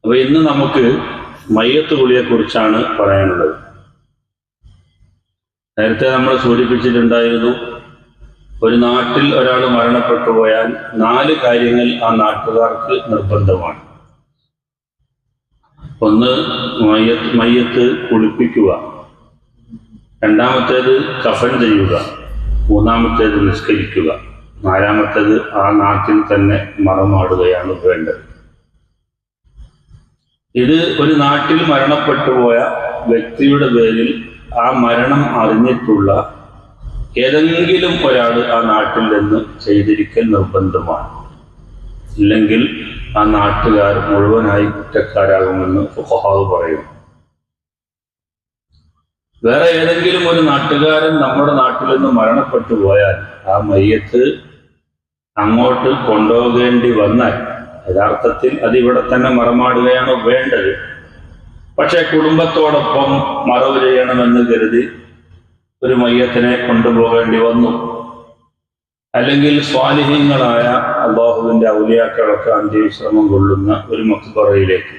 അപ്പൊ ഇന്ന് നമുക്ക് മയ്യത്ത് കുളിയെക്കുറിച്ചാണ് പറയാനുള്ളത്. നേരത്തെ നമ്മൾ സൂചിപ്പിച്ചിട്ടുണ്ടായിരുന്നു, ഒരു നാട്ടിൽ ഒരാൾ മരണപ്പെട്ടു പോയാൽ 4 കാര്യങ്ങൾ ആ നാട്ടുകാർക്ക് നിർബന്ധമാണ്. ഒന്ന്, മയ്യത്ത് കുളിപ്പിക്കുക. രണ്ടാമത്തേത് കഫൻ ചെയ്യുക. മൂന്നാമത്തേത് നിസ്കരിക്കുക. നാലാമത്തേത് ആ നാട്ടിൽ തന്നെ മറമാടുകയാണ് വേണ്ടത്. ഇത് ഒരു നാട്ടിൽ മരണപ്പെട്ടു പോയ വ്യക്തിയുടെ പേരിൽ ആ മരണം അറിഞ്ഞിട്ടുള്ള ഏതെങ്കിലും ഒരാൾ ആ നാട്ടിൽ നിന്ന് ചെയ്തിരിക്കൽ നിർബന്ധമാണ്. ഇല്ലെങ്കിൽ ആ നാട്ടുകാർ മുഴുവനായി കുറ്റക്കാരാകുമെന്ന് ഫുഖഹാവ് പറയും. വേറെ ഏതെങ്കിലും ഒരു നാട്ടുകാരൻ നമ്മുടെ നാട്ടിൽ നിന്ന് മരണപ്പെട്ടു പോയാൽ ആ മയ്യത്ത് അങ്ങോട്ട് കൊണ്ടുപോകേണ്ടി വന്നാൽ യഥാർത്ഥത്തിൽ അതിവിടെ തന്നെ മറമാടുകയാണ് വേണ്ടത്. പക്ഷെ കുടുംബത്തോടൊപ്പം മറവ് ചെയ്യണമെന്ന് കരുതി ഒരു മയ്യത്തിനെ കൊണ്ടുപോകേണ്ടി വന്നു. അല്ലെങ്കിൽ സ്വാലിഹീങ്ങളായ അല്ലാഹുവിന്റെ ഔലിയാക്കളൊക്കെ അന്ത്യവിശ്രമം കൊള്ളുന്ന ഒരു മഖ്ബറയിലേക്ക്,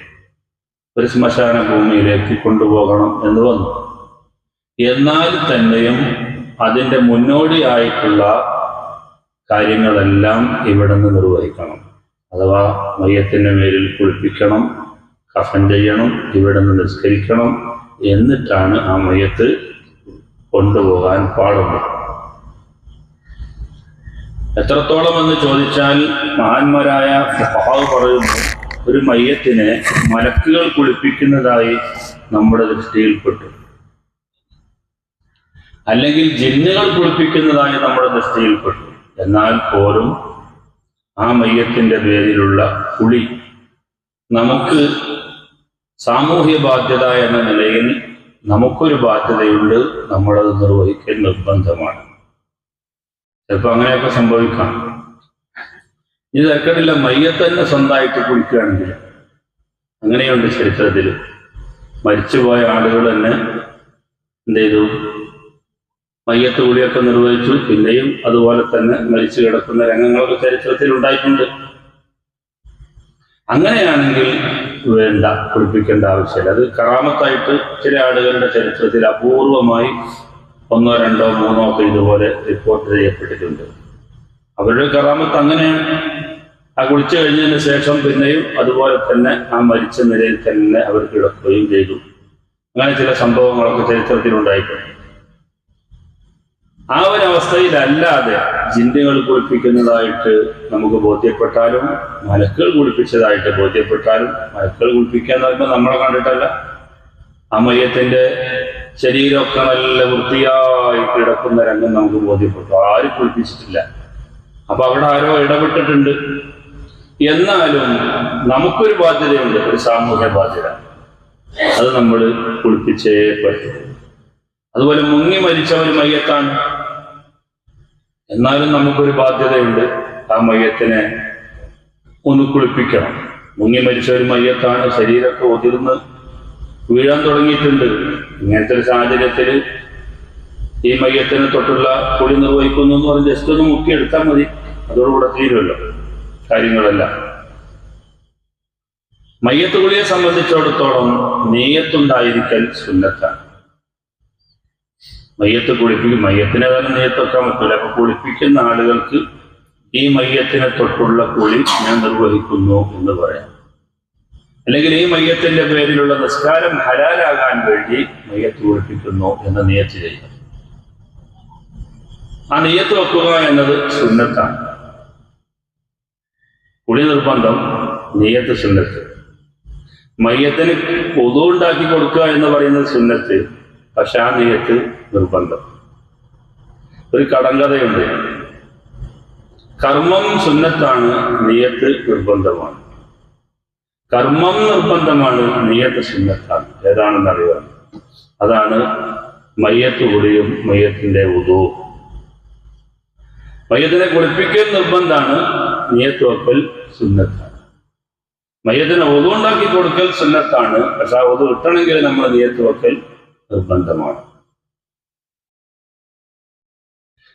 ഒരു ശ്മശാന ഭൂമിയിലേക്ക് കൊണ്ടുപോകണം എന്ന് വന്നു. എന്നാൽ തന്നെയും അതിൻ്റെ മുന്നോടിയായിട്ടുള്ള കാര്യങ്ങളെല്ലാം ഇവിടെ നിന്ന് നിർവഹിക്കണം. അഥവാ മയ്യത്തിൻ്റെ മേലിൽ കുളിപ്പിക്കണം, കഫൻ ചെയ്യണം, ഇവിടെ നിന്ന് നിസ്കരിക്കണം. എന്നിട്ടാണ് ആ മയ്യത്ത് കൊണ്ടുപോകാൻ പാടുള്ളത്. എത്രത്തോളം എന്ന് ചോദിച്ചാൽ മഹാന്മാരായ ഫുഖഹാവ് പറയുന്നു, ഒരു മയ്യത്തിനെ മലക്കുകൾ കുളിപ്പിക്കുന്നതായി നമ്മുടെ ദൃഷ്ടിയിൽപ്പെട്ടു, അല്ലെങ്കിൽ ജിന്നുകൾ കുളിപ്പിക്കുന്നതായി നമ്മുടെ ദൃഷ്ടിയിൽപ്പെട്ടു. എന്നാൽ പോലും ആ മയ്യത്തിൻ്റെ പേരിലുള്ള കുളി നമുക്ക് സാമൂഹ്യ ബാധ്യത എന്ന നിലയിൽ നമുക്കൊരു ബാധ്യതയുണ്ട്, നമ്മളത് നിർവഹിക്കൽ നിർബന്ധമാണ്. ചിലപ്പോൾ അങ്ങനെയൊക്കെ സംഭവിക്കാം. ഇത് തരക്കടില്ല, മയ്യത്ത് തന്നെ സ്വന്തമായിട്ട് കുളിക്കുകയാണെങ്കിൽ അങ്ങനെയുണ്ട് ചരിത്രത്തിൽ. മരിച്ചുപോയ ആളുകൾ തന്നെ എന്ത് ചെയ്തു, മയ്യത്ത് കുളിയൊക്കെ നിർവഹിച്ചു. പിന്നെയും അതുപോലെ തന്നെ മരിച്ചു കിടക്കുന്ന രംഗങ്ങളൊക്കെ ചരിത്രത്തിൽ ഉണ്ടായിട്ടുണ്ട്. അങ്ങനെയാണെങ്കിൽ വേണ്ട, കുളിപ്പിക്കേണ്ട ആവശ്യമില്ല. അത് കറാമത്തായിട്ട് ചില ആളുകളുടെ ചരിത്രത്തിൽ അപൂർവമായി 1, 2, 3 ഒക്കെ ഇതുപോലെ റിപ്പോർട്ട് ചെയ്യപ്പെട്ടിട്ടുണ്ട്. അവരുടെ കറാമത്ത് അങ്ങനെയാണ്. ആ കുളിച്ചു കഴിഞ്ഞതിന് ശേഷം പിന്നെയും അതുപോലെ തന്നെ ആ മരിച്ച നിലയിൽ തന്നെ അവർ കിടക്കുകയും ചെയ്തു. അങ്ങനെ ചില സംഭവങ്ങളൊക്കെ ചരിത്രത്തിൽ ഉണ്ടായിട്ടുണ്ട്. ആ ഒരു അവസ്ഥയിലല്ലാതെ ജിന്നുകൾ കുളിപ്പിക്കുന്നതായിട്ട് നമുക്ക് ബോധ്യപ്പെട്ടാലും, മലക്കുകൾ കുളിപ്പിച്ചതായിട്ട് ബോധ്യപ്പെട്ടാലും, മലക്കുകൾ കുളിപ്പിക്കുക എന്ന് പറയുമ്പോൾ നമ്മളെ കണ്ടിട്ടല്ല, ആ മയ്യത്തിന്റെ ശരീരമൊക്കെ നല്ല വൃത്തിയായി കിടക്കുന്ന രംഗം നമുക്ക് ബോധ്യപ്പെട്ടു, ആരും കുളിപ്പിച്ചിട്ടില്ല. അപ്പൊ അവിടെ ആരോ ഇടപെട്ടിട്ടുണ്ട്. എന്നാലും നമുക്കൊരു ബാധ്യതയുണ്ട്, ഒരു സാമൂഹ്യ ബാധ്യത. അത് നമ്മൾ കുളിപ്പിച്ചേ പറ്റും. അതുപോലെ മുങ്ങി മരിച്ച ഒരു മയ്യത്താണ്, എന്നാലും നമുക്കൊരു ബാധ്യതയുണ്ട്, ആ മയ്യത്തിനെ ഒന്ന് കുളിപ്പിക്കണം. മുങ്ങി മരിച്ച ഒരു മയ്യത്താണ്, ശരീരമൊക്കെ ഒതിർന്ന് വീഴാൻ തുടങ്ങിയിട്ടുണ്ട്. ഇങ്ങനത്തെ ഒരു സാഹചര്യത്തിൽ ഈ മയ്യത്തിനെ തൊട്ടുള്ള കുളി നിർവഹിക്കുന്നു എന്ന് പറഞ്ഞ് ജസ്റ്റ് ഒന്ന് മുക്കിയെടുത്താൽ മതി, അതോടുകൂടെ തീരുമല്ലോ കാര്യങ്ങളെല്ലാം. മയ്യത്ത് കുളിയെ സംബന്ധിച്ചിടത്തോളം നെയ്യത്തുണ്ടായിരിക്കൽ സുന്നത്താണ്. മയ്യത്ത് കുളിപ്പിക്കും, മയ്യത്തിനെ തന്നെ നെയ്യത്ത് വെക്കാൻ പറ്റില്ല. അപ്പൊ കുളിപ്പിക്കുന്ന ആളുകൾക്ക് ഈ മയ്യത്തിനെ തൊട്ടുള്ള കുളി ഞാൻ നിർവഹിക്കുന്നു എന്ന് പറയാം. അല്ലെങ്കിൽ ഈ മയ്യത്തിന്റെ പേരിലുള്ള നിസ്കാരം ഹലാലാകാൻ വേണ്ടി മയ്യത്ത് കുളിപ്പിക്കുന്നു എന്ന നിയത്ത് ചെയ്യും. ആ നിയത്ത് വെക്കുക എന്നത് സുന്നത്താണ്. കുളി നിർബന്ധം, നിയത്ത് സുന്നത്ത്. മയ്യത്തിന് വുദു ഉണ്ടാക്കി കൊടുക്കുക എന്ന് പറയുന്നത് സുന്നത്ത്, പക്ഷെ ആ നിയത്ത് നിർബന്ധം. ഒരു കടങ്കഥയുണ്ട്, കർമ്മം സുന്നത്താണ്, നിയത്ത് നിർബന്ധമാണ്. കർമ്മം നിർബന്ധമാണ്, നിയത്ത് സുന്നത്താണ്. ഏതാണെന്ന് അറിയാം, അതാണ് മയ്യത്ത് കുളിയും മയ്യത്തിന്റെ വുദു. മയ്യത്തിനെ കുളിപ്പിക്കൽ നിർബന്ധമാണ്, നിയത്ത് വെക്കൽ സുന്നത്താണ്. മയ്യത്തിനെ വുദു ഉണ്ടാക്കി കൊടുക്കൽ സുന്നത്താണ്, പക്ഷെ ആ വുദു കിട്ടണമെങ്കിൽ നമ്മൾ നിയത്ത് വെക്കൽ നിർബന്ധമാണ്.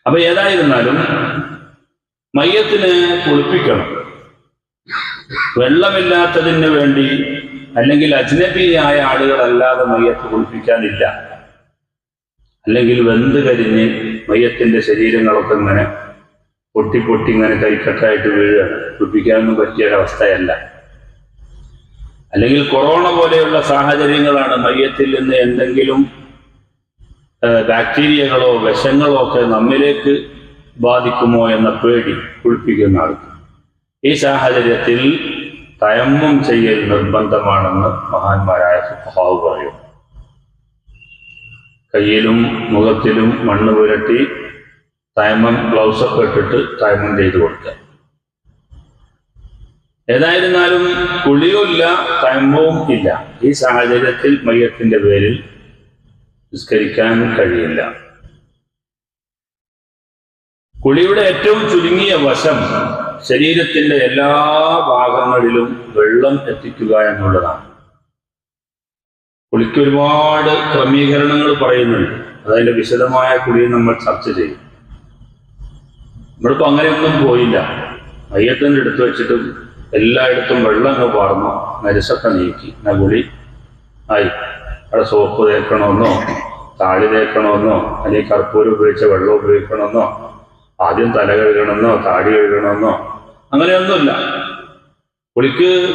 അപ്പൊ ഏതായിരുന്നാലും മയ്യത്തിനെ കുളിപ്പിക്കണം. വെള്ളമില്ലാത്തതിന് വേണ്ടി അല്ലെങ്കിൽ അജ്നബിയായ ആളുകളല്ലാതെ മയ്യത്ത് കുളിപ്പിക്കാനില്ല. അല്ലെങ്കിൽ വെന്ത് കരിഞ്ഞ് മയ്യത്തിന്റെ ശരീരങ്ങളൊക്കെ ഇങ്ങനെ പൊട്ടി ഇങ്ങനെ കൈക്കട്ടായിട്ട് വീഴുകയാണ്. കുളിപ്പിക്കാനൊന്നും പറ്റിയൊരവസ്ഥയല്ല. അല്ലെങ്കിൽ കൊറോണ പോലെയുള്ള സാഹചര്യങ്ങളാണ്. മയ്യത്തിൽ നിന്ന് എന്തെങ്കിലും ബാക്ടീരിയകളോ വിഷങ്ങളോ ഒക്കെ നമ്മിലേക്ക് ബാധിക്കുമോ എന്ന പേടി കുളിപ്പിക്കുന്ന ആൾക്ക്. ഈ സാഹചര്യത്തിൽ തയമ്മം ചെയ്യൽ നിർബന്ധമാണെന്ന് മഹാന്മാരായ ഫുഖഹാവ് പറയും. കയ്യിലും മുഖത്തിലും മണ്ണ് പുരട്ടി തയമ്മം ഗ്ലൗസൊക്കെ ഇട്ടിട്ട് തയമ്മം ചെയ്തു കൊടുക്കുക. ഏതായിരുന്നാലും കുളിയുമില്ല, തയമ്മവും ഇല്ല. ഈ സാഹചര്യത്തിൽ മയ്യത്തിന്റെ പേരിൽ നിസ്കരിക്കാൻ കഴിയില്ല. കുളിയുടെ ഏറ്റവും ചുരുങ്ങിയ വശം ശരീരത്തിന്റെ എല്ലാ ഭാഗങ്ങളിലും വെള്ളം എത്തിക്കുക എന്നുള്ളതാണ്. കുളിക്ക് ഒരുപാട് ക്രമീകരണങ്ങൾ പറയുന്നുണ്ട്. അതിന്റെ വിശദമായ കുളി നമ്മൾ ചർച്ച ചെയ്യും. നമ്മളിപ്പോ അങ്ങനെയൊന്നും പോയില്ല. മയ്യത്തിന്റെ എടുത്ത് വെച്ചിട്ട് എല്ലായിടത്തും വെള്ളം അങ്ങ് പാർന്നു നരസൊക്കെ നീക്കി കുളി ആയി. അവിടെ സോപ്പ് തേക്കണമെന്നോ താളി തേക്കണമെന്നോ അല്ലെങ്കിൽ കർപ്പൂരം ഉപയോഗിച്ച വെള്ളം ഉപയോഗിക്കണമെന്നോ ആദ്യം തല കഴുകണമെന്നോ താടി കഴുകണമെന്നോ അങ്ങനെയൊന്നുമില്ല.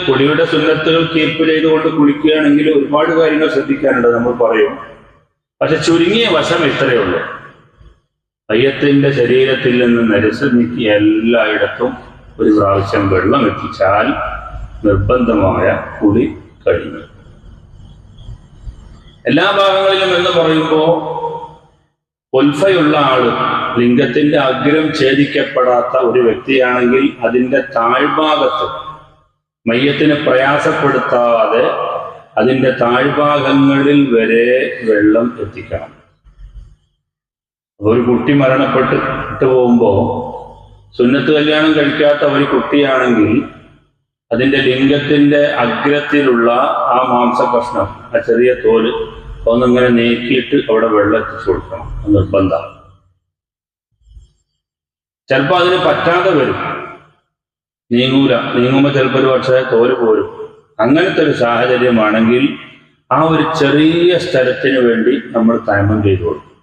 കുളിയുടെ സുന്നത്തുകൾ കീപ്പ് ചെയ്തുകൊണ്ട് കുളിക്കുകയാണെങ്കിൽ ഒരുപാട് കാര്യങ്ങൾ ശ്രദ്ധിക്കാനുണ്ട്, നമ്മൾ പറയും. പക്ഷെ ചുരുങ്ങിയ വശം ഇത്രയേ ഉള്ളൂ. മയ്യത്തിന്റെ ശരീരത്തിൽ നിന്ന് നരസ് നീക്കി എല്ലായിടത്തും ഒരു പ്രാവശ്യം വെള്ളം എത്തിച്ചാൽ നിർബന്ധമായ കുളി കഴിഞ്ഞു. എല്ലാ ഭാഗങ്ങളിലും എന്ന് പറയുമ്പോൾ ഉൽഫയുള്ള ആള്, ലിംഗത്തിന്റെ അഗ്രം ഛേദിക്കപ്പെടാത്ത ഒരു വ്യക്തിയാണെങ്കിൽ അതിന്റെ താഴ്ഭാഗത്ത് മയ്യത്തിന് പ്രയാസപ്പെടുത്താതെ അതിന്റെ താഴ്ഭാഗങ്ങളിൽ വരെ വെള്ളം എത്തിക്കണം. ഒരു കുട്ടി മരണപ്പെട്ട് പോകുമ്പോൾ സുന്നത്ത് കല്യാണം കഴിക്കാത്ത ഒരു കുട്ടിയാണെങ്കിൽ അതിന്റെ ലിംഗത്തിന്റെ അഗ്രത്തിലുള്ള ആ മാംസകഷ്ണം, ആ ചെറിയ തോല് ഒന്നിങ്ങനെ നീക്കിയിട്ട് അവിടെ വെള്ളം എത്തിച്ചു കൊടുക്കണം. നിർബന്ധം. ചിലപ്പോൾ അതിന് പറ്റാതെ വരും, നീങ്ങുമ്പോൾ ചിലപ്പോൾ ഒരു പക്ഷേ തോല് പോരും. അങ്ങനത്തെ ഒരു സാഹചര്യമാണെങ്കിൽ ആ ഒരു ചെറിയ സ്ഥലത്തിന് വേണ്ടി നമ്മൾ തയമ്മം ചെയ്തു കൊടുക്കും.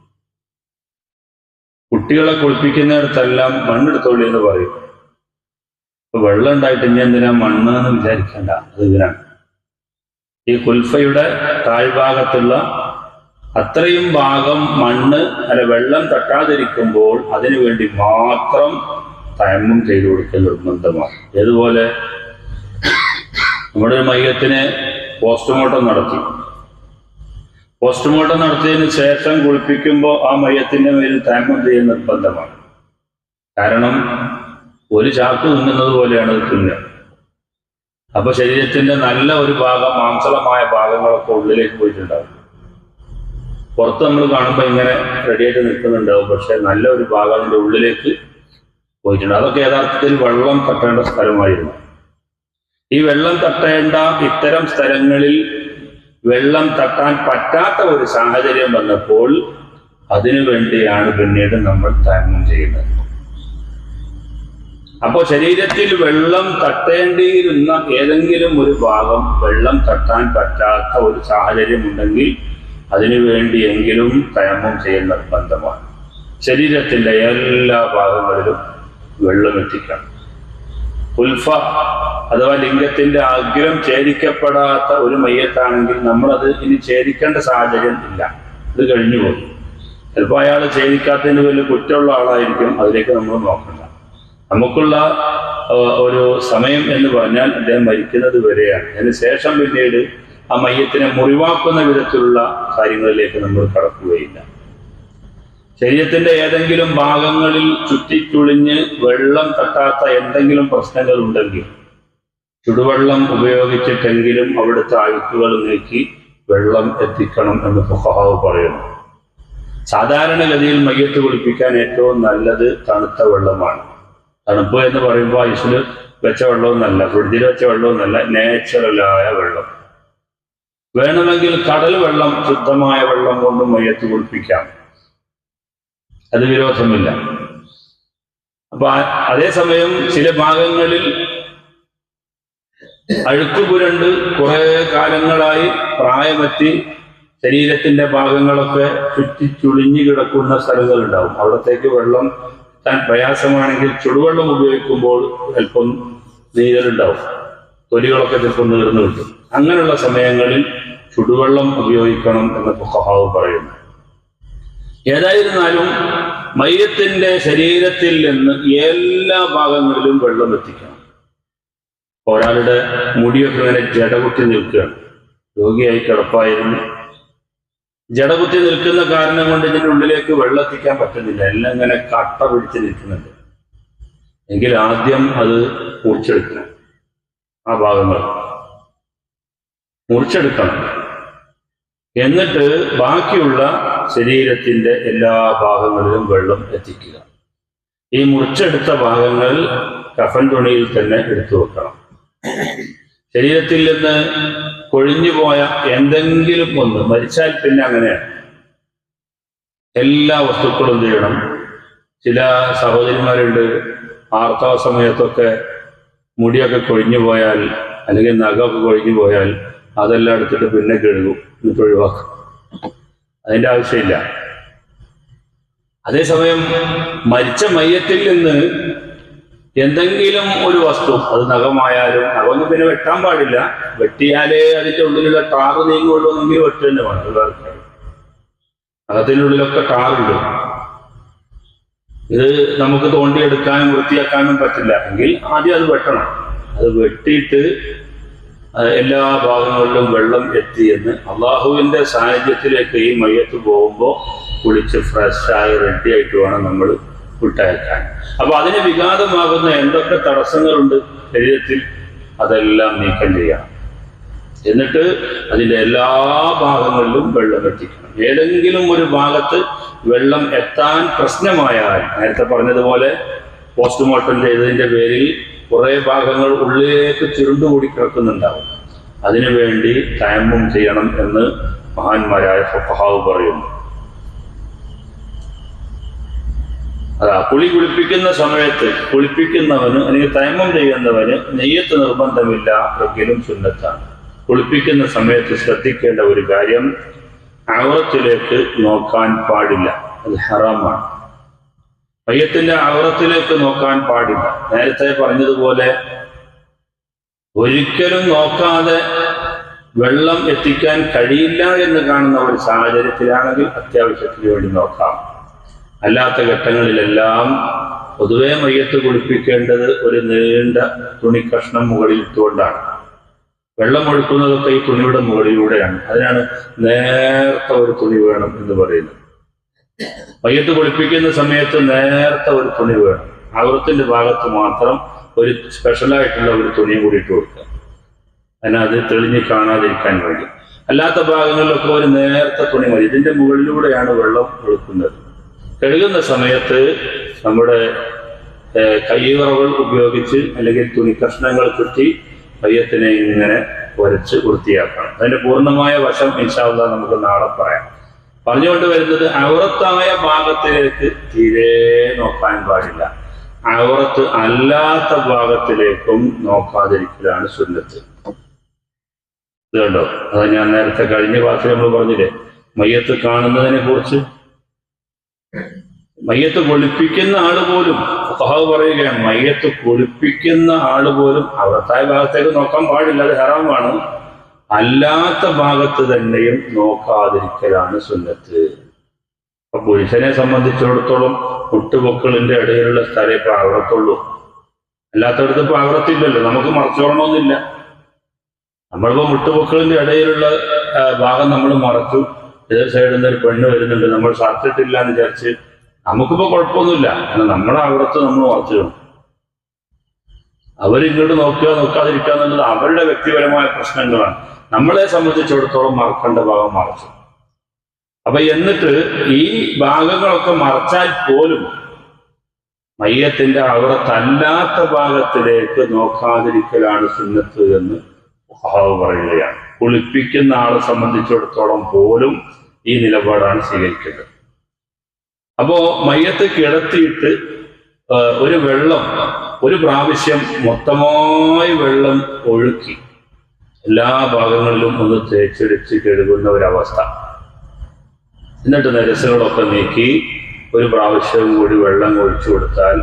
കുട്ടികളെ കുളിപ്പിക്കുന്നിടത്തെല്ലാം മണ്ണെടുത്തോളി എന്ന് പറയും. ഇപ്പൊ വെള്ളം ഉണ്ടായിട്ട് ഇനി എന്തിനാ മണ്ണ് എന്ന് വിചാരിക്കേണ്ട, അത് ഇതിനാണ്. ഈ കുൽഫയുടെ താഴ്ഭാഗത്തുള്ള അത്രയും ഭാഗം മണ്ണ് വെള്ളം തട്ടാതിരിക്കുമ്പോൾ അതിനു വേണ്ടി മാത്രം തയമ്മം ചെയ്തു കൊടുക്കൽ നിർബന്ധമാണ്. ഏതുപോലെ നമ്മുടെ ഒരു മയ്യത്തിന് പോസ്റ്റ്മോർട്ടം നടത്തിയതിന് ശേഷം കുളിപ്പിക്കുമ്പോൾ ആ മയ്യത്തിന്റെ മേലിൽ തയമ്മം ചെയ്യാൻ നിർബന്ധമാണ്. കാരണം ഒരു ചാക്ക് തിന്നുന്നത് പോലെയാണ് അത് തിന്നുക. അപ്പൊ ശരീരത്തിന്റെ നല്ല ഒരു ഭാഗം, മാംസളമായ ഭാഗങ്ങളൊക്കെ ഉള്ളിലേക്ക് പോയിട്ടുണ്ടാവും. പുറത്ത് നമ്മൾ കാണുമ്പോൾ ഇങ്ങനെ റെഡിയായിട്ട് നിൽക്കുന്നുണ്ടാവും, പക്ഷെ നല്ല ഒരു ഭാഗം അതിന്റെ ഉള്ളിലേക്ക് പോയിട്ടുണ്ട്. അതൊക്കെ യഥാർത്ഥത്തിൽ വെള്ളം തട്ടേണ്ട സ്ഥലമായിരുന്നു. ഈ വെള്ളം തട്ടേണ്ട ഇത്തരം സ്ഥലങ്ങളിൽ വെള്ളം തട്ടാൻ പറ്റാത്ത ഒരു സാഹചര്യം വന്നപ്പോൾ അതിനു വേണ്ടിയാണ് പിന്നീട് നമ്മൾ തയമ്മം ചെയ്യുന്നത്. അപ്പോൾ ശരീരത്തിൽ വെള്ളം തട്ടേണ്ടിയിരുന്ന ഏതെങ്കിലും ഒരു ഭാഗം വെള്ളം തട്ടാൻ പറ്റാത്ത ഒരു സാഹചര്യം ഉണ്ടെങ്കിൽ അതിനു വേണ്ടിയെങ്കിലും തയമ്മം ചെയ്യൽ നിർബന്ധമാണ്. ശരീരത്തിന്റെ എല്ലാ ഭാഗങ്ങളിലും വെള്ളം എത്തിക്കണം. ഉൽഫ അഥവാ ലിംഗത്തിന്റെ അഗ്രം ഛേദിക്കപ്പെടാത്ത ഒരു മയ്യത്താണെങ്കിൽ നമ്മളത് ഇനി ഛേദിക്കേണ്ട സാഹചര്യം ഇല്ല, ഇത് കഴിഞ്ഞു പോകും. ചിലപ്പോൾ അയാൾ ഛേദിക്കാത്തതിന് വലിയ കുറ്റമുള്ള ആളായിരിക്കും, അതിലേക്ക് നമ്മൾ നോക്കണ്ട. നമുക്കുള്ള ഒരു സമയം എന്ന് പറഞ്ഞാൽ അദ്ദേഹം മരിക്കുന്നത് വരെയാണ്. അതിന് ശേഷം പിന്നീട് ആ മയ്യത്തിനെ മുറിവാക്കുന്ന വിധത്തിലുള്ള കാര്യങ്ങളിലേക്ക് നമ്മൾ കടക്കുകയില്ല. ശരീരത്തിന്റെ ഏതെങ്കിലും ഭാഗങ്ങളിൽ ചുറ്റിച്ചുളിഞ്ഞ് വെള്ളം തട്ടാത്ത എന്തെങ്കിലും പ്രശ്നങ്ങൾ ഉണ്ടെങ്കിൽ ചുടുവെള്ളം ഉപയോഗിച്ചിട്ടെങ്കിലും അവിടുത്തെ അഴുക്കുകൾ നീക്കി വെള്ളം എത്തിക്കണം എന്ന് ഫുഖഹാവ് പറയുന്നു. സാധാരണഗതിയിൽ മയ്യത്ത് കുളിപ്പിക്കാൻ ഏറ്റവും നല്ലത് തണുത്ത വെള്ളമാണ്. തണുപ്പ് എന്ന് പറയുമ്പോൾ ഐസിൽ വെച്ച വെള്ളമൊന്നല്ല, ഫ്രിഡ്ജിൽ വെച്ച വെള്ളമൊന്നല്ല, നാച്ചുറലായ വെള്ളം. വേണമെങ്കിൽ കടൽ വെള്ളം, ശുദ്ധമായ വെള്ളം കൊണ്ട് മയ്യത്ത് കുളിപ്പിക്കാം, അത് വിരോധമില്ല. അപ്പൊ അതേസമയം ചില ഭാഗങ്ങളിൽ അഴുക്ക് പുരണ്ട് കുറെ കാലങ്ങളായി പ്രായമെത്തി ശരീരത്തിന്റെ ഭാഗങ്ങളൊക്കെ ചുറ്റി ചുളിഞ്ഞു കിടക്കുന്ന സ്ഥലങ്ങളുണ്ടാവും. അവിടത്തേക്ക് വെള്ളം എത്താൻ പ്രയാസമാണെങ്കിൽ ചുടുവെള്ളം ഉപയോഗിക്കുമ്പോൾ അല്പം നീരലുണ്ടാവും, തൊലികളൊക്കെ ചിലപ്പോൾ നീർന്നു കിട്ടും. അങ്ങനെയുള്ള സമയങ്ങളിൽ ചുടുവെള്ളം ഉപയോഗിക്കണം എന്ന് ഫുഖഹാവ് പറയുന്നു. ഏതായിരുന്നാലും മയ്യത്തിന്റെ ശരീരത്തിൽ നിന്ന് എല്ലാ ഭാഗങ്ങളിലും വെള്ളം എത്തിക്കണം. ഒരാളുടെ മുടിയൊക്കെ ഇങ്ങനെ ജടകുത്തി നിൽക്കുകയാണ്, രോഗിയായി കിടപ്പായിരുന്നു. ജടകുത്തി നിൽക്കുന്ന കാരണം കൊണ്ട് ഇതിൻ്റെ ഉള്ളിലേക്ക് വെള്ളം എത്തിക്കാൻ പറ്റുന്നില്ല, എല്ലാം ഇങ്ങനെ കട്ട പിടിച്ച് നിൽക്കുന്നുണ്ട്. എങ്കിൽ ആദ്യം അത് മുറിച്ചെടുക്കണം, ആ ഭാഗങ്ങൾ മുറിച്ചെടുക്കണം. എന്നിട്ട് ബാക്കിയുള്ള ശരീരത്തിന്റെ എല്ലാ ഭാഗങ്ങളിലും വെള്ളം എത്തിക്കുക. ഈ മുറിച്ചെടുത്ത ഭാഗങ്ങൾ കഫൻ തുണിയിൽ തന്നെ എടുത്തു വെക്കണം. ശരീരത്തിൽ നിന്ന് കൊഴിഞ്ഞു പോയ എന്തെങ്കിലും ഒന്ന്, മരിച്ചാൽ പിന്നെ അങ്ങനെയാണ്, എല്ലാ വസ്തുക്കളും ചെയ്യണം. ചില സഹോദരിമാരുണ്ട്, ആർത്തവ സമയത്തൊക്കെ മുടിയൊക്കെ കൊഴിഞ്ഞു പോയാൽ അല്ലെങ്കിൽ നഖമൊക്കെ കൊഴിഞ്ഞു പോയാൽ അതെല്ലാം എടുത്തിട്ട് പിന്നെ കഴുകും, എന്നിട്ട് ഒഴിവാക്കും. അതിൻ്റെ ആവശ്യമില്ല. അതേസമയം മരിച്ച മയ്യത്തിൽ നിന്ന് എന്തെങ്കിലും ഒരു വസ്തു, അത് നഖമായാലും, നഖമൊന്നും പിന്നെ വെട്ടാൻ പാടില്ല, വെട്ടിയാലേ അതിൻ്റെ ഉള്ളിലുള്ള ടാറ് നീങ്ങുള്ളൂ എന്നെങ്കിൽ വെട്ട് തന്നെ വേണം. നഖത്തിൻ്റെ ഉള്ളിലൊക്കെ ടാറുണ്ട്, ഇത് നമുക്ക് തോണ്ടിയെടുക്കാനും വൃത്തിയാക്കാനും പറ്റില്ല എങ്കിൽ ആദ്യം അത് വെട്ടണം. അത് വെട്ടിയിട്ട് എല്ലാ ഭാഗങ്ങളിലും വെള്ളം എത്തിയെന്ന് അള്ളാഹുവിൻ്റെ സാന്നിധ്യത്തിലേക്ക് ഈ മയ്യത്ത് പോകുമ്പോൾ കുളിച്ച് ഫ്രഷായി റെഡി ആയിട്ട് വേണം നമ്മൾ വിട്ടയക്കാൻ. അപ്പൊ അതിന് വിഘാതമാകുന്ന എന്തൊക്കെ തടസ്സങ്ങളുണ്ട് ശരീരത്തിൽ, അതെല്ലാം നീക്കം ചെയ്യണം. എന്നിട്ട് അതിൻ്റെ എല്ലാ ഭാഗങ്ങളിലും വെള്ളം എത്തിക്കണം. ഏതെങ്കിലും ഒരു ഭാഗത്ത് വെള്ളം എത്താൻ പ്രശ്നമായാൽ, നേരത്തെ പറഞ്ഞതുപോലെ പോസ്റ്റ്മോർട്ടം ചെയ്തതിൻ്റെ പേരിൽ കുറേ ഭാഗങ്ങൾ ഉള്ളിലേക്ക് ചുരുണ്ടുകൂടി കിടക്കുന്നുണ്ടാവും, അതിനുവേണ്ടി തയമ്മും ചെയ്യണം എന്ന് മഹാന്മാരായ ഫുഖഹാവ് പറയുന്നു. അതാ കുളിപ്പിക്കുന്ന സമയത്ത് കുളിപ്പിക്കുന്നവന് അല്ലെങ്കിൽ തയമ്മം ചെയ്യുന്നവന് നെയ്യത്ത് നിർബന്ധമില്ല എങ്കിലും സുന്നത്താണ്. കുളിപ്പിക്കുന്ന സമയത്ത് ശ്രദ്ധിക്കേണ്ട ഒരു കാര്യം, ഔറത്തിലേക്ക് നോക്കാൻ പാടില്ല, അത് ഹറാമാണ്. മയ്യത്തിന്റെ ഔറത്തിലേക്ക് നോക്കാൻ പാടില്ല. നേരത്തെ പറഞ്ഞതുപോലെ ഒരിക്കലും നോക്കാതെ വെള്ളം എത്തിക്കാൻ കഴിയില്ല എന്ന് കാണുന്ന ഒരു സാഹചര്യത്തിലാണെങ്കിൽ അത്യാവശ്യത്തിന് വേണ്ടി നോക്കാം. അല്ലാത്ത ഘട്ടങ്ങളിലെല്ലാം പൊതുവെ മയ്യത്ത് കുളിപ്പിക്കേണ്ടത് ഒരു നീണ്ട തുണിക്കഷ്ണം മുകളിൽ ഇട്ടുകൊണ്ടാണ്. വെള്ളം ഒഴുക്കുന്നതൊക്കെ ഈ തുണിയുടെ മുകളിലൂടെയാണ്. അതിനാണ് നേർത്ത ഒരു തുണി വേണം എന്ന് പറയുന്നത്. മയ്യത്ത് കുളിപ്പിക്കുന്ന സമയത്ത് നേർത്ത ഒരു തുണി വേണം. ഔറത്തിന്റെ ഭാഗത്ത് മാത്രം ഒരു സ്പെഷ്യലായിട്ടുള്ള ഒരു തുണിയും കൂടി ഇട്ട് കൊടുക്കുക, അതിനത് തെളിഞ്ഞ് കാണാതിരിക്കാൻ വേണ്ടി. അല്ലാത്ത ഭാഗങ്ങളിലൊക്കെ ഒരു നേർത്ത തുണി മതി. ഇതിന്റെ മുകളിലൂടെയാണ് വെള്ളം ഒഴുക്കുന്നത്. കഴുകുന്ന സമയത്ത് നമ്മുടെ കൈവിറകൾ ഉപയോഗിച്ച് അല്ലെങ്കിൽ തുണിക്കഷ്ണങ്ങൾ ചുറ്റി മയ്യത്തിനെ ഇങ്ങനെ ഉരച്ച് വൃത്തിയാക്കണം. അതിന്റെ പൂർണ്ണമായ വശം ഇൻഷാ അല്ലാഹ് നമുക്ക് നാളെ പറയാം. പറഞ്ഞുകൊണ്ട് വരുന്നത്, ഔറത്തായ ഭാഗത്തിലേക്ക് തീരെ നോക്കാൻ പാടില്ല, ഔറത്ത് അല്ലാത്ത ഭാഗത്തിലേക്കും നോക്കാതിരിക്കലാണ് സുന്നത്ത്. ഇത് കണ്ടോ, അത് ഞാൻ നേരത്തെ കഴിഞ്ഞ ക്ലാസ്സിൽ നമ്മൾ പറഞ്ഞില്ലേ, മയ്യത്ത് കാണുന്നതിനെ കുറിച്ച്. മയ്യത്ത് കുളിപ്പിക്കുന്ന ആള് പോലും ഫുഖഹാവ് പറയുകയാണ്, മയ്യത്ത് കുളിപ്പിക്കുന്ന ആള് പോലും ഔറത്തായ ഭാഗത്തേക്ക് നോക്കാൻ പാടില്ല, അത് ഹറാമാണ്. അല്ലാത്ത ഭാഗത്ത് തന്നെയും നോക്കാതിരിക്കലാണ് സുന്നത്ത്. അപ്പൊ പുരുഷനെ സംബന്ധിച്ചിടത്തോളം മുട്ടുപൊക്കളിന്റെ ഇടയിലുള്ള സ്ഥലം ഇപ്പൊ ഔറത്തുള്ളൂ, അല്ലാത്തടത്ത് ഇപ്പൊ ഔറത്തില്ലല്ലോ, നമുക്ക് മറച്ചോളണമെന്നില്ല. നമ്മളിപ്പോ മുട്ടുപൊക്കളിന്റെ ഇടയിലുള്ള ഭാഗം നമ്മൾ മറച്ചു, ഏത് സൈഡിൽ നിന്ന് ഒരു പെണ്ണ് വരുന്നുണ്ട്, നമ്മൾ ഷർട്ടിട്ടില്ല എന്ന് വിചാരിച്ച് നമുക്കിപ്പോ കുഴപ്പമൊന്നുമില്ല, കാരണം നമ്മളെ ഔറത്ത് നമ്മൾ മറച്ചു. അവരിങ്ങോട്ട് നോക്കാതിരിക്കുക എന്നുള്ളത് അവരുടെ വ്യക്തിപരമായ പ്രശ്നങ്ങളാണ്. നമ്മളെ സംബന്ധിച്ചിടത്തോളം മറക്കേണ്ട ഭാഗം മറച്ചു. അപ്പൊ എന്നിട്ട് ഈ ഭാഗങ്ങളൊക്കെ മറച്ചാൽ പോലും മയ്യത്തിന്റെ ഔറത്തല്ലാത്ത ഭാഗത്തിലേക്ക് നോക്കാതിരിക്കലാണ് സുന്നത്ത് എന്ന് ഫുഖഹാവ് പറയുകയാണ്. കുളിപ്പിക്കുന്ന ആളെ സംബന്ധിച്ചിടത്തോളം പോലും ഈ നിലപാടാണ് സ്വീകരിക്കേണ്ടത്. അപ്പോ മയ്യത്ത് കിടത്തിയിട്ട് ഒരു വെള്ളം ഒരു പ്രാവശ്യം മൊത്തമായി വെള്ളം ഒഴുക്കി എല്ലാ ഭാഗങ്ങളിലും ഒന്ന് തേച്ചെടുത്ത് കഴുകുന്ന ഒരവസ്ഥ. എന്നിട്ട് നെരസുകളൊക്കെ നീക്കി ഒരു പ്രാവശ്യവും കൂടി വെള്ളം ഒഴിച്ചു കൊടുത്താൽ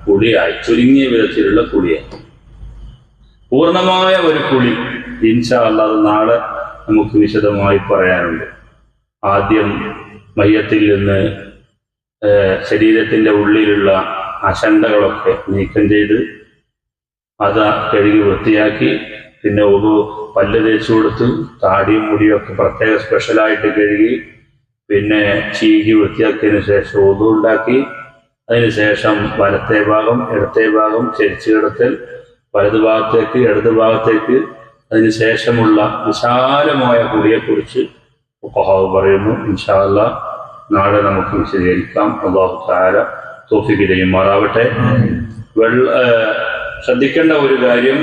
കുളിയായി, ചുരുങ്ങിയ വിധത്തിലുള്ള കുളിയായി. പൂർണ്ണമായ ഒരു കുളി ഇൻഷാ അല്ലാഹ് നാളെ നമുക്ക് വിശദമായി പറയാനുണ്ട്. ആദ്യം മയ്യത്തിൽ നിന്ന് ശരീരത്തിൻ്റെ ഉള്ളിലുള്ള അശണ്ടകളൊക്കെ നീക്കം ചെയ്ത് അത് കഴുകി വൃത്തിയാക്കി, പിന്നെ പല്ല് തേച്ചു കൊടുത്ത് താടിയും മുടിയൊക്കെ പ്രത്യേക സ്പെഷ്യലായിട്ട് കഴുകി, പിന്നെ ചീകി വൃത്തിയാക്കിയതിന് ശേഷം ഒതു ഉണ്ടാക്കി, അതിനുശേഷം വലത്തെ ഭാഗം ഇടത്തെ ഭാഗം ചരിച്ചു കിടത്തൽ, വലതു ഭാഗത്തേക്ക് ഇടതു ഭാഗത്തേക്ക്, അതിന് ശേഷമുള്ള വിശാലമായ കുളിയെക്കുറിച്ച് ഫഖഹാവ് പറയുന്നു. ഇൻഷാ അല്ലാഹ് നാളെ നമുക്ക് വിശദീകരിക്കാം. അല്ലാഹു തആല തൗഫീഖ് ചെയ്യുമാറാവട്ടെ. ശ്രദ്ധിക്കേണ്ട ഒരു കാര്യം,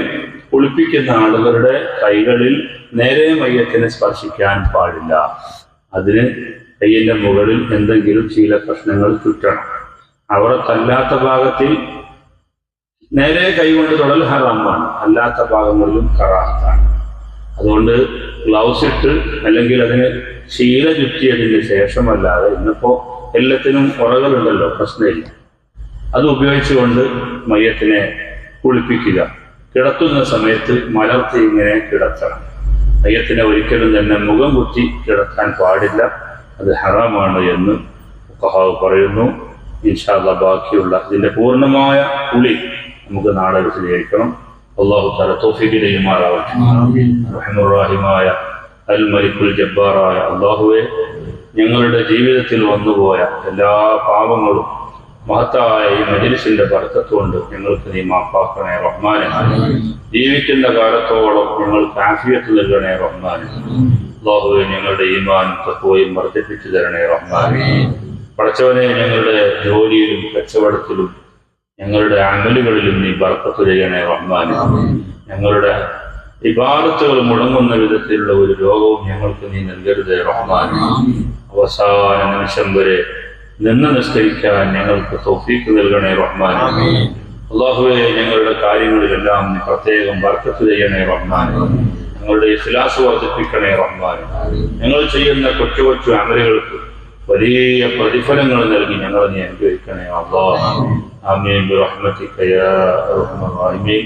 കുളിപ്പിക്കുന്ന ആളുകളുടെ കൈകളിൽ നേരെ മയ്യത്തിനെ സ്പർശിക്കാൻ പാടില്ല. അതിന് കയ്യിൻ്റെ മുകളിൽ എന്തെങ്കിലും ശീല പ്രശ്നങ്ങൾ ചുറ്റണം. അവരത്തല്ലാത്ത ഭാഗത്തിൽ നേരെ കൈകൊണ്ട് തൊടൽ ഹറാമാണ്, അല്ലാത്ത ഭാഗങ്ങളിലും കറാഹത്താണ്. അതുകൊണ്ട് ഗ്ലൗസ് ഇട്ട് അല്ലെങ്കിൽ അതിന് ശീല ചുറ്റിയതിന് ശേഷമല്ലാതെ, ഇന്നിപ്പോൾ എല്ലാത്തിനും ഉറകളുണ്ടല്ലോ, പ്രശ്നമില്ല, അത് ഉപയോഗിച്ചുകൊണ്ട് മയ്യത്തിനെ കുളിപ്പിക്കുക. കിടത്തുന്ന സമയത്ത് മലർത്തി ഇങ്ങനെ കിടത്തണം. മയ്യത്തിനെ ഒരിക്കലും തന്നെ മുഖം കുത്തി കിടത്താൻ പാടില്ല, അത് ഹറാമാണ് എന്ന് ഫഖഹാവ് പറയുന്നു. ഇൻഷാ അല്ലാഹ് ബാക്കിയുള്ള ഇതിൻ്റെ പൂർണ്ണമായ കുളി നമുക്ക് നാളെ വിശദീകരിക്കണം. അല്ലാഹു തആല തൗഫീഖ് ചെയ്യുമാറാവട്ടെ. റഹ്മാനുർ റഹീമായ അൽ മലിക്കുൽ ജബ്ബാറായ അല്ലാഹുവേ, ഞങ്ങളുടെ ജീവിതത്തിൽ വന്നുപോയ എല്ലാ പാപങ്ങളും മഹത്തായ ഈ മജ്‌ലിസിന്റെ ബർക്കത്ത് കൊണ്ട് ഞങ്ങൾക്ക് നീ മാപ്പാക്കണേ റഹ്മാനെ. ജീവിക്കുന്ന കാലത്തോളം ഞങ്ങൾക്ക് ആഫിയത്ത് നൽകണേ റഹ്മാനെ. അല്ലാഹുവേ, ഞങ്ങളുടെ ഈമാനും തഖ്വയും വർദ്ധിപ്പിച്ചു തരണേ റഹ്മാനെ. പടച്ചവനെ, ഞങ്ങളുടെ ജോലിയിലും കച്ചവടത്തിലും ഞങ്ങളുടെ അമലുകളിലും നീ ബർക്കത്ത് ചെയ്യണേ റഹ്മാനെ. ഞങ്ങളുടെ ഇബാദത്തുകൾ മുടങ്ങുന്ന വിധത്തിലുള്ള ഒരു രോഗവും ഞങ്ങൾക്ക് നീ നൽകരുതേ റഹ്മാനെ. അവസാന നിമിഷം വരെ നിന്ന് നിസ്കരിക്കാൻ ഞങ്ങൾക്ക് തൗഫീഖ് നൽകണേ റഹ്മാനെ. അല്ലാഹുവേ, ഞങ്ങളുടെ കാര്യങ്ങളിലെല്ലാം നീ പ്രത്യേകം ബർക്കത്ത് ചെയ്യണേ റഹ്മാനെ. ഞങ്ങളുടെ ഇഖ്ലാസ് വർദ്ധിപ്പിക്കണേ റഹ്മാനെ. ഞങ്ങൾ ചെയ്യുന്ന കൊച്ചു കൊച്ചു അമലുകൾക്ക് വലിയ പ്രതിഫലങ്ങൾ നൽകി ഞങ്ങളെ നീ അനുഗ്രഹിക്കണേ അല്ലാഹ്. ആമീൻ ബിറഹ്മതിക യാ അർഹമർ റഹീമീൻ.